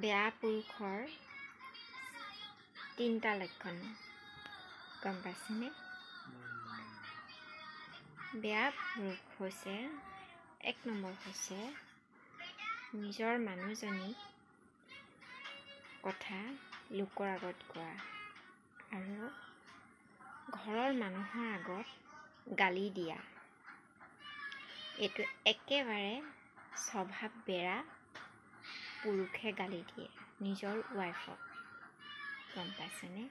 বেয়া পুৰুষৰ 3টা লক্ষণ গম পাইছেনে? বেয়া পুৰুষ হৈছে 1 নম্বৰ হৈছে নিজৰ মানুহজনীক কথা লোকৰ আগত কোৱা আৰু ঘৰৰ মানুহৰ আগত গালি দিয়া। এইটো একেবাৰে স্বভাৱ বেয়া পুৰুষে গালি দিয়ে নিজৰ ৱাইফক গম পাইছেনে?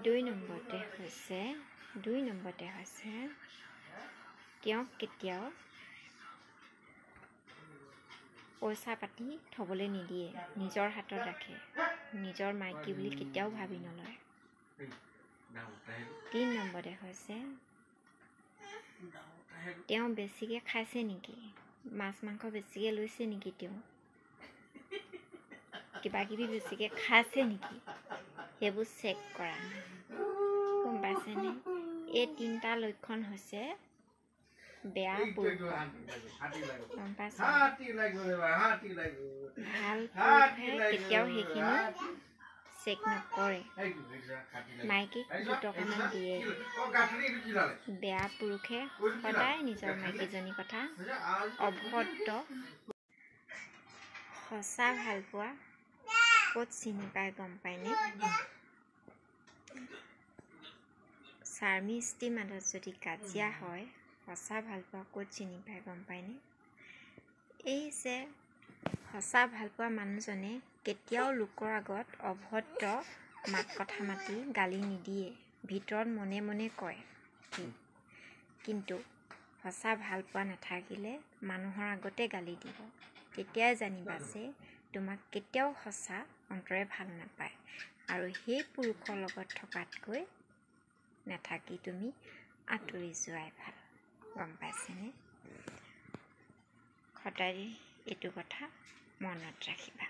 2 নম্বৰতে হৈছে তেওঁক কেতিয়াও পইচা পাতি থবলৈ নিদিয়ে, নিজৰ হাতত ৰাখে, নিজৰ মাইকী বুলি কেতিয়াও ভাবি নলয়। 3 নম্বৰতে হৈছে তেওঁ বেছিকৈ খাইছে নেকি, মাছ মাংস বেছিকৈ লৈছে নেকি, তেওঁ কিবা কিবি বেছিকৈ খাইছে নেকি, সেইবোৰ চেক কৰা গম পাইছেনে? এই 3টা লক্ষণ হৈছে বেয়া পুৰুষ গম পাইছে? ভাল পুৰুষে কেতিয়াও সেইখিনি চেক নকৰে, মাইকীক 2 টকামান দিয়ে। বেয়া পুৰুষে সদায় নিজৰ মাইকীজনীৰ কথা অভদ্ৰ। সঁচা ভালপোৱা ক'ত চিনি পায় গম পায়নে? স্বামী স্ত্ৰীৰ মাজত যদি কাজিয়া হয় সঁচা ভালপোৱা ক'ত চিনি পায় গম পায়নে? এই যে সঁচা ভালপোৱা মানুহজনে কেতিয়াও লোকৰ আগত অভদ্ৰ মাত কথা মাতি গালি নিদিয়ে, ভিতৰত মনে মনে কয়, কিন্তু সঁচা ভালপোৱা নাথাকিলে মানুহৰ আগতে গালি দিব। তেতিয়াই জানিবা যে তোমাক কেতিয়াও সঁচা অন্তৰে ভাল নাপায় আৰু সেই পুৰুষৰ লগত থকাতকৈ নাথাকি তুমি আঁতৰি যোৱাই ভাল গম পাইছেনে? সদায় এইটো কথা মনত ৰাখিবা।